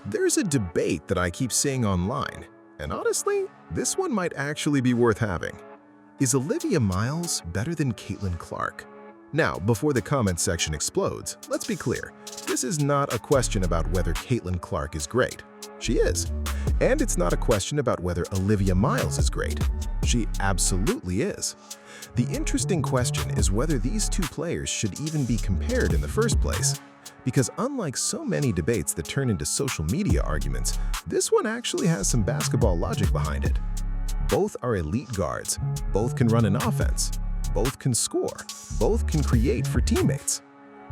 There's a debate that I keep seeing online, and honestly, this one might actually be worth having. Is Olivia Miles better than Caitlin Clark? Now, before the comment section explodes, let's be clear. This is not a question about whether Caitlin Clark is great. She is. And it's not a question about whether Olivia Miles is great. She absolutely is. The interesting question is whether these two players should even be compared in the first place. Because unlike so many debates that turn into social media arguments, this one actually has some basketball logic behind it. Both are elite guards, both can run an offense, both can score, both can create for teammates.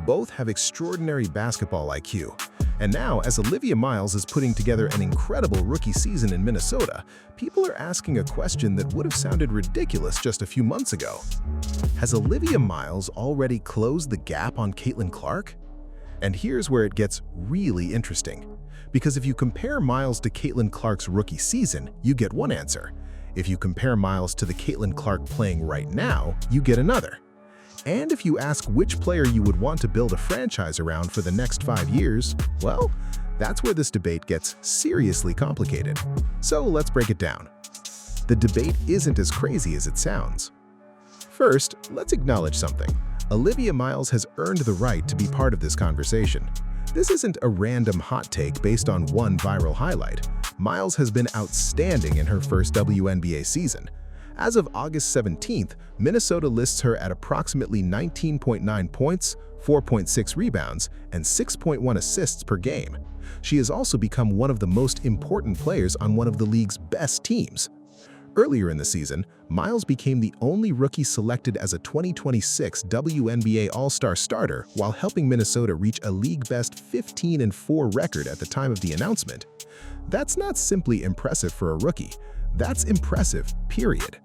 Both have extraordinary basketball IQ. And now, as Olivia Miles is putting together an incredible rookie season in Minnesota, people are asking a question that would have sounded ridiculous just a few months ago. Has Olivia Miles already closed the gap on Caitlin Clark? And here's where it gets really interesting. Because if you compare Miles to Caitlin Clark's rookie season, you get one answer. If you compare Miles to the Caitlin Clark playing right now, you get another. And if you ask which player you would want to build a franchise around for the next 5 years, well, that's where this debate gets seriously complicated. So let's break it down. The debate isn't as crazy as it sounds. First, let's acknowledge something. Olivia Miles has earned the right to be part of this conversation. This isn't a random hot take based on one viral highlight. Miles has been outstanding in her first WNBA season. As of August 17th, Minnesota lists her at approximately 19.9 points, 4.6 rebounds, and 6.1 assists per game. She has also become one of the most important players on one of the league's best teams. Earlier in the season, Miles became the only rookie selected as a 2026 WNBA All-Star starter while helping Minnesota reach a league-best 15-4 record at the time of the announcement. That's not simply impressive for a rookie. That's impressive, period.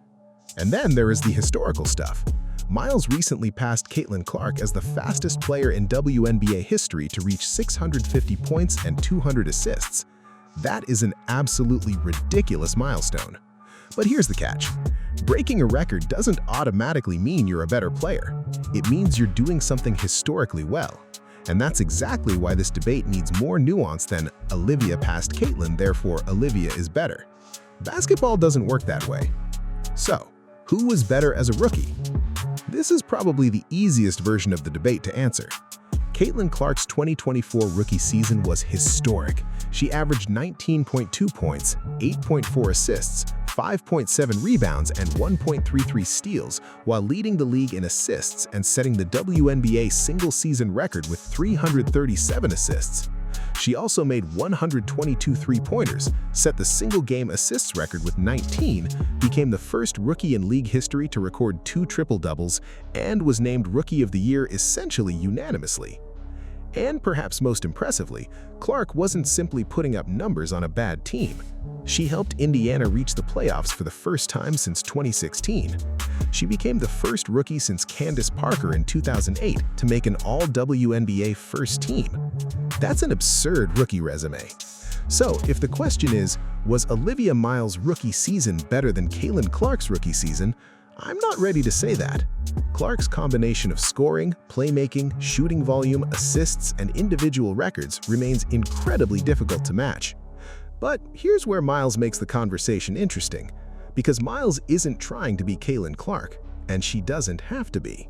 And then there is the historical stuff. Miles recently passed Caitlin Clark as the fastest player in WNBA history to reach 650 points and 200 assists. That is an absolutely ridiculous milestone. But here's the catch. Breaking a record doesn't automatically mean you're a better player. It means you're doing something historically well. And that's exactly why this debate needs more nuance than Olivia passed Caitlin, therefore Olivia is better. Basketball doesn't work that way. So, who was better as a rookie? This is probably the easiest version of the debate to answer. Caitlin Clark's 2024 rookie season was historic. She averaged 19.2 points, 8.4 assists, 5.7 rebounds, and 1.33 steals, while leading the league in assists and setting the WNBA single-season record with 337 assists. She also made 122 three-pointers, set the single-game assists record with 19, became the first rookie in league history to record 2 triple-doubles, and was named Rookie of the Year essentially unanimously. And perhaps most impressively, Clark wasn't simply putting up numbers on a bad team. She helped Indiana reach the playoffs for the first time since 2016. She became the first rookie since Candace Parker in 2008 to make an all-WNBA first team. That's an absurd rookie resume. So, if the question is, was Olivia Miles' rookie season better than Caitlin Clark's rookie season? I'm not ready to say that. Clark's combination of scoring, playmaking, shooting volume, assists, and individual records remains incredibly difficult to match. But here's where Miles makes the conversation interesting, because Miles isn't trying to be Caitlin Clark, and she doesn't have to be.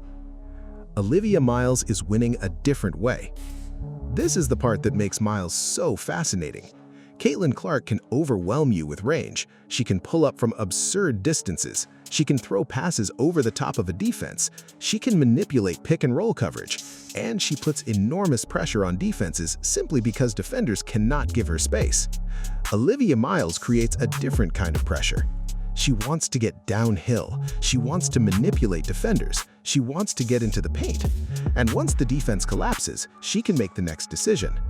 Olivia Miles is winning a different way. This is the part that makes Miles so fascinating. Caitlin Clark can overwhelm you with range. She can pull up from absurd distances. She can throw passes over the top of a defense. She can manipulate pick-and-roll coverage. And she puts enormous pressure on defenses simply because defenders cannot give her space. Olivia Miles creates a different kind of pressure. She wants to get downhill. She wants to manipulate defenders. She wants to get into the paint. And once the defense collapses, she can make the next decision.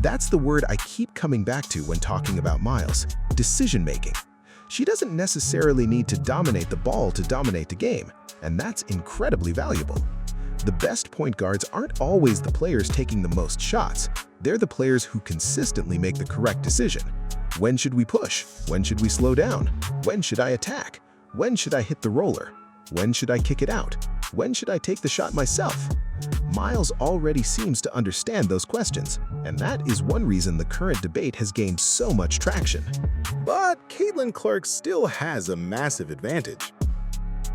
That's the word I keep coming back to when talking about Miles: decision-making. She doesn't necessarily need to dominate the ball to dominate the game, and that's incredibly valuable. The best point guards aren't always the players taking the most shots. They're the players who consistently make the correct decision. When should we push? When should we slow down? When should I attack? When should I hit the roller? When should I kick it out? When should I take the shot myself? Miles already seems to understand those questions, and that is one reason the current debate has gained so much traction. But Caitlin Clark still has a massive advantage.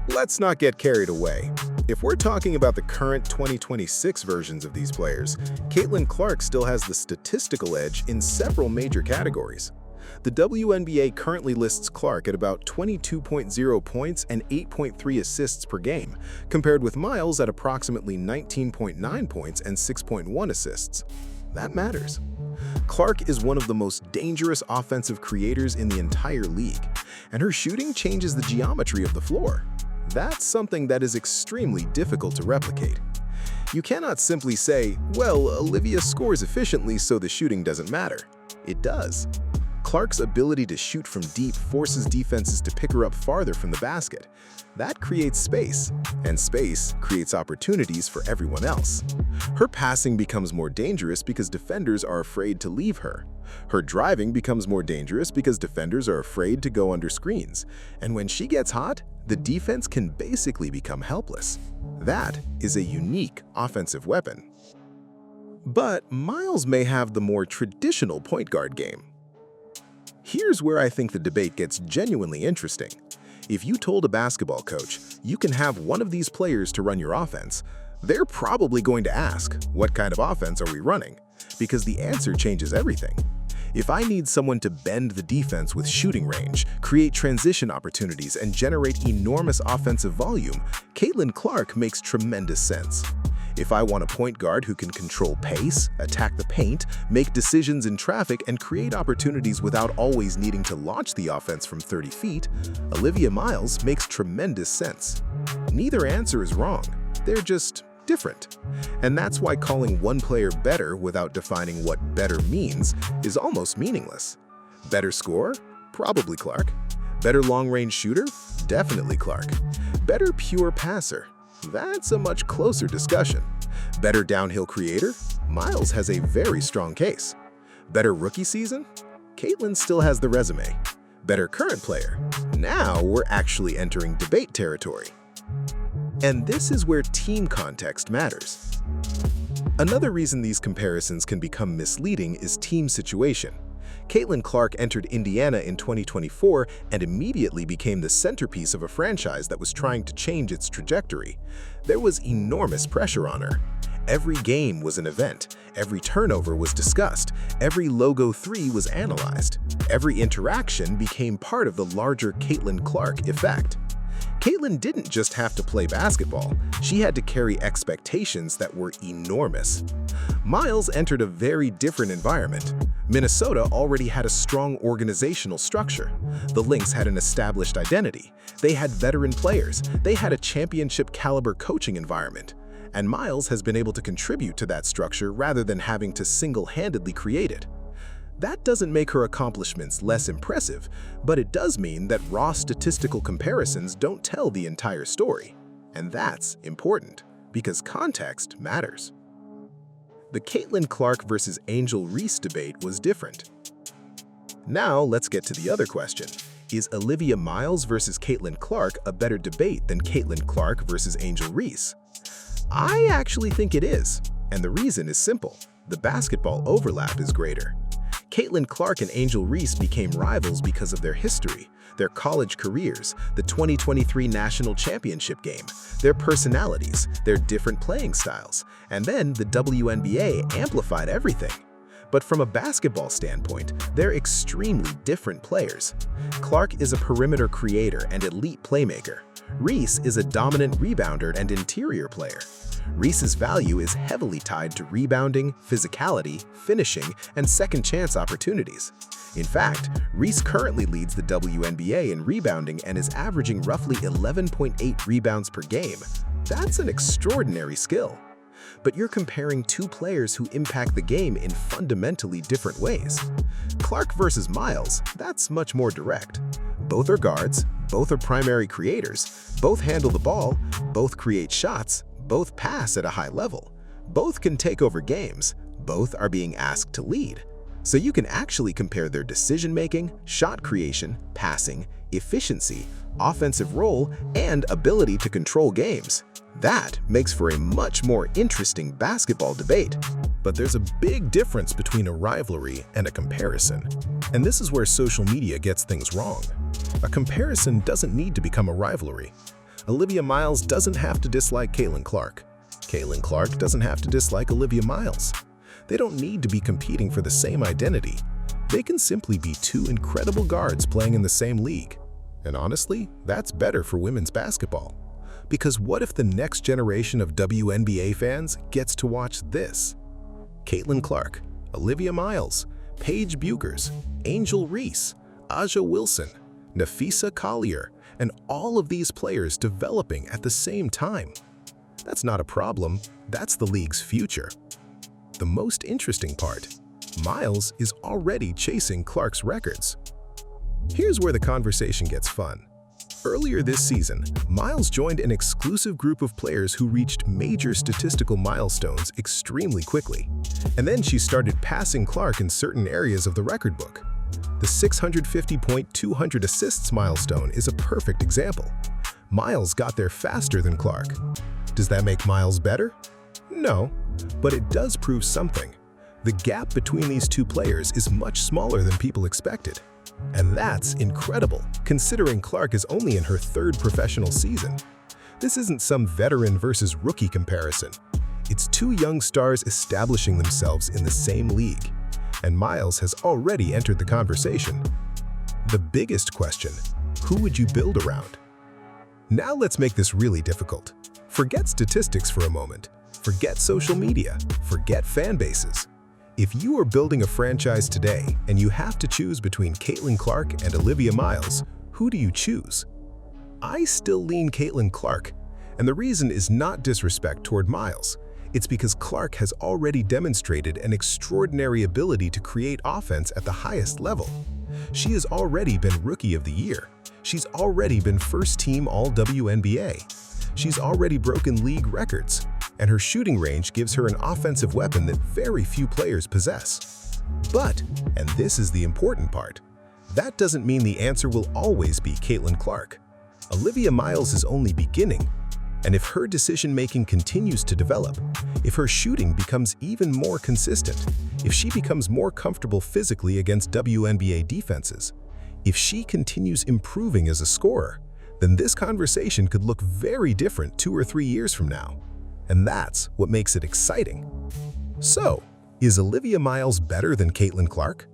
Let's not get carried away. If we're talking about the current 2026 versions of these players, Caitlin Clark still has the statistical edge in several major categories. The WNBA currently lists Clark at about 22.0 points and 8.3 assists per game, compared with Miles at approximately 19.9 points and 6.1 assists. That matters. Clark is one of the most dangerous offensive creators in the entire league, and her shooting changes the geometry of the floor. That's something that is extremely difficult to replicate. You cannot simply say, well, Olivia scores efficiently so the shooting doesn't matter. It does. Clark's ability to shoot from deep forces defenses to pick her up farther from the basket. That creates space, and space creates opportunities for everyone else. Her passing becomes more dangerous because defenders are afraid to leave her. Her driving becomes more dangerous because defenders are afraid to go under screens. And when she gets hot, the defense can basically become helpless. That is a unique offensive weapon. But Miles may have the more traditional point guard game. Here's where I think the debate gets genuinely interesting. If you told a basketball coach, you can have one of these players to run your offense, they're probably going to ask, what kind of offense are we running? Because the answer changes everything. If I need someone to bend the defense with shooting range, create transition opportunities, and generate enormous offensive volume, Caitlin Clark makes tremendous sense. If I want a point guard who can control pace, attack the paint, make decisions in traffic, and create opportunities without always needing to launch the offense from 30 feet, Olivia Miles makes tremendous sense. Neither answer is wrong, they're just different. And that's why calling one player better without defining what better means is almost meaningless. Better scorer? Probably Clark. Better long-range shooter? Definitely Clark. Better pure passer? That's a much closer discussion. Better downhill creator? Miles has a very strong case. Better rookie season? Caitlin still has the resume. Better current player? Now we're actually entering debate territory. And this is where team context matters. Another reason these comparisons can become misleading is team situation. Caitlin Clark entered Indiana in 2024 and immediately became the centerpiece of a franchise that was trying to change its trajectory. There was enormous pressure on her. Every game was an event, every turnover was discussed, every logo three was analyzed. Every interaction became part of the larger Caitlin Clark effect. Caitlin didn't just have to play basketball, she had to carry expectations that were enormous. Miles entered a very different environment. Minnesota already had a strong organizational structure. The Lynx had an established identity. They had veteran players. They had a championship-caliber coaching environment. And Miles has been able to contribute to that structure rather than having to single-handedly create it. That doesn't make her accomplishments less impressive, but it does mean that raw statistical comparisons don't tell the entire story. And that's important, because context matters. The Caitlin Clark versus Angel Reese debate was different. Now let's get to the other question. Is Olivia Miles versus Caitlin Clark a better debate than Caitlin Clark versus Angel Reese? I actually think it is, and the reason is simple. The basketball overlap is greater. Caitlin Clark and Angel Reese became rivals because of their history, their college careers, the 2023 national championship game, their personalities, their different playing styles, and then the WNBA amplified everything. But from a basketball standpoint, they're extremely different players. Clark is a perimeter creator and elite playmaker. Reese is a dominant rebounder and interior player. Reese's value is heavily tied to rebounding, physicality, finishing, and second-chance opportunities. In fact, Reese currently leads the WNBA in rebounding and is averaging roughly 11.8 rebounds per game. That's an extraordinary skill. But you're comparing two players who impact the game in fundamentally different ways. Clark versus Miles, that's much more direct. Both are guards, both are primary creators, both handle the ball, both create shots, both pass at a high level, both can take over games, both are being asked to lead. So you can actually compare their decision-making, shot creation, passing, efficiency, offensive role, and ability to control games. That makes for a much more interesting basketball debate. But there's a big difference between a rivalry and a comparison. And this is where social media gets things wrong. A comparison doesn't need to become a rivalry. Olivia Miles doesn't have to dislike Caitlin Clark. Caitlin Clark doesn't have to dislike Olivia Miles. They don't need to be competing for the same identity. They can simply be two incredible guards playing in the same league. And honestly, that's better for women's basketball. Because what if the next generation of WNBA fans gets to watch this? Caitlin Clark, Olivia Miles, Paige Bueckers, Angel Reese, Aja Wilson, Nafisa Collier, and all of these players developing at the same time. That's not a problem, that's the league's future. The most interesting part, Miles is already chasing Clark's records. Here's where the conversation gets fun. Earlier this season, Miles joined an exclusive group of players who reached major statistical milestones extremely quickly. And then she started passing Clark in certain areas of the record book. The 650-point 200 assists milestone is a perfect example. Miles got there faster than Clark. Does that make Miles better? No, but it does prove something. The gap between these two players is much smaller than people expected. And that's incredible, considering Clark is only in her third professional season. This isn't some veteran versus rookie comparison. It's two young stars establishing themselves in the same league. And Miles has already entered the conversation. The biggest question, who would you build around? Now let's make this really difficult. Forget statistics for a moment. Forget social media. Forget fan bases. If you are building a franchise today and you have to choose between Caitlin Clark and Olivia Miles, who do you choose? I still lean Caitlin Clark, and the reason is not disrespect toward Miles. It's because Clark has already demonstrated an extraordinary ability to create offense at the highest level. She has already been Rookie of the Year. She's already been first-team All-WNBA. She's already broken league records, and her shooting range gives her an offensive weapon that very few players possess. But, and this is the important part, that doesn't mean the answer will always be Caitlin Clark. Olivia Miles is only beginning, and if her decision-making continues to develop, if her shooting becomes even more consistent, if she becomes more comfortable physically against WNBA defenses, if she continues improving as a scorer, then this conversation could look very different 2 or 3 years from now. And that's what makes it exciting. So, is Olivia Miles better than Caitlin Clark?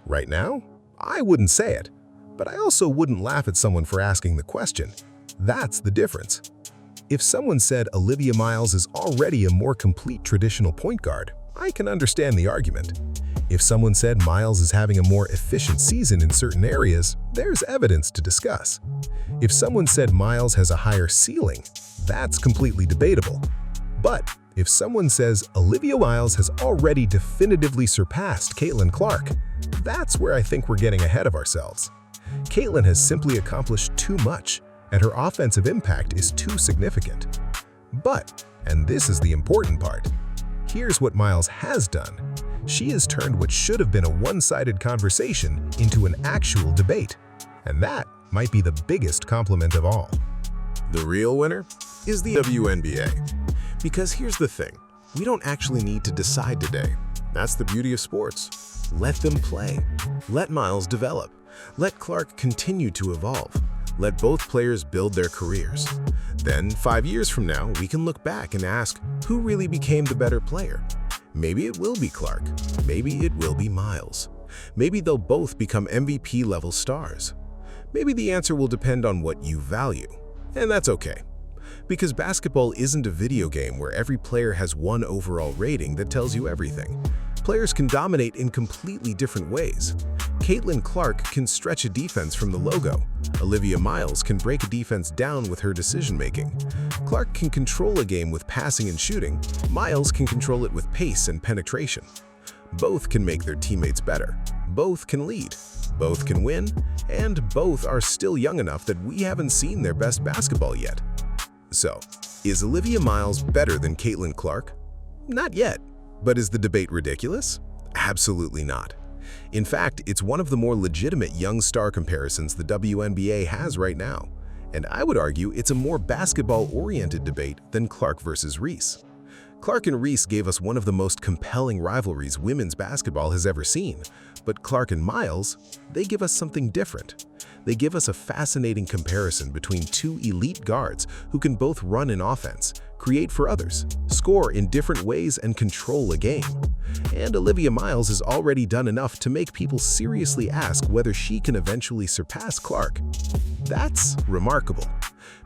Right now, I wouldn't say it, but I also wouldn't laugh at someone for asking the question. That's the difference. If someone said Olivia Miles is already a more complete traditional point guard, I can understand the argument. If someone said Miles is having a more efficient season in certain areas, there's evidence to discuss. If someone said Miles has a higher ceiling, that's completely debatable. But if someone says Olivia Miles has already definitively surpassed Caitlin Clark, that's where I think we're getting ahead of ourselves. Caitlin has simply accomplished too much, and her offensive impact is too significant. But, and this is the important part, here's what Miles has done. She has turned what should have been a one-sided conversation into an actual debate. And that might be the biggest compliment of all. The real winner is the WNBA. Because here's the thing, we don't actually need to decide today. That's the beauty of sports. Let them play. Let Miles develop. Let Clark continue to evolve. Let both players build their careers. Then, 5 years from now, we can look back and ask, who really became the better player? Maybe it will be Clark. Maybe it will be Miles. Maybe they'll both become MVP-level stars. Maybe the answer will depend on what you value. And that's okay. Because basketball isn't a video game where every player has one overall rating that tells you everything. Players can dominate in completely different ways. Caitlin Clark can stretch a defense from the logo. Olivia Miles can break a defense down with her decision-making. Clark can control a game with passing and shooting. Miles can control it with pace and penetration. Both can make their teammates better. Both can lead. Both can win. And both are still young enough that we haven't seen their best basketball yet. So, is Olivia Miles better than Caitlin Clark? Not yet. But is the debate ridiculous? Absolutely not. In fact, it's one of the more legitimate young star comparisons the WNBA has right now. And I would argue it's a more basketball-oriented debate than Clark versus Reese. Clark and Reese gave us one of the most compelling rivalries women's basketball has ever seen, but Clark and Miles, they give us something different. They give us a fascinating comparison between two elite guards who can both run in offense, create for others, score in different ways, and control a game. And Olivia Miles has already done enough to make people seriously ask whether she can eventually surpass Clark. That's remarkable,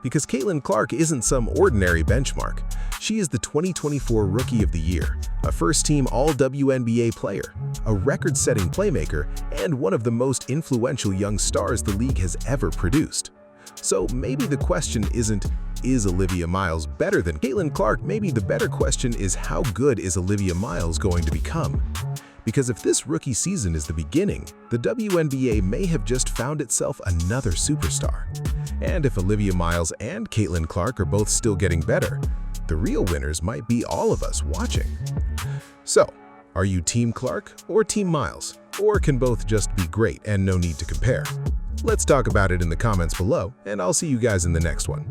because Caitlin Clark isn't some ordinary benchmark. She is the 2024 Rookie of the Year, a first-team All-WNBA player, a record-setting playmaker, and one of the most influential young stars the league has ever produced. So maybe the question isn't, is Olivia Miles better than Caitlin Clark? Maybe the better question is, how good is Olivia Miles going to become? Because if this rookie season is the beginning, the WNBA may have just found itself another superstar. And if Olivia Miles and Caitlin Clark are both still getting better, the real winners might be all of us watching. So, are you Team Clark or Team Miles? Or can both just be great and no need to compare? Let's talk about it in the comments below, and I'll see you guys in the next one.